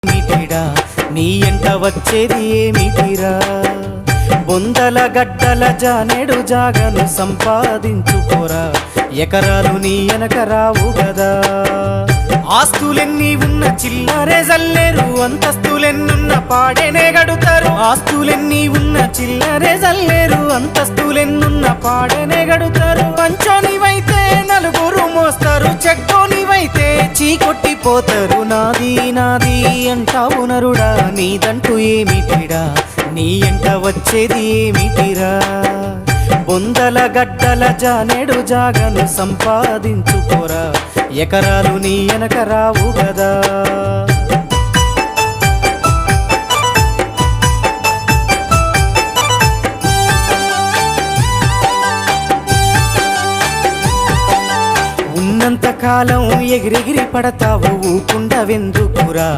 ఏమిటిరా నీ ఎంట వచ్చేది ఏమిటిరా బొందల గడ్డల జానెడు జాగను సంపాదించుకోరా ఎకరాలు నీ వెనక రావు గదా ఆస్తులెన్ని ఉన్న చిల్లరే జల్లేరు అంతస్తులెన్నున్న పాడేనే గడుతారు ఆస్తులెన్ని ఉన్న చిల్లరే జల్లేరు అంతస్తులెన్నున్న పాడేనే గడుతారు పంచోనివైతే నలుగురు మోస్తారు చెడ్డోనివైతే చీకొట్టిపోతారు నాది నాది అంటావు నరుడా నీదంటూ ఏమిటిరా నీ ఎంట వచ్చేది ఏమిటిరా బొందల గడ్డల జానెడు జాగను సంపాదించుకోరా ఎకరాలు నీ వెనక రావు గదా ఉన్నంత కాలం ఎగిరెగిరి పడతావు ఊకుండవెందుకురా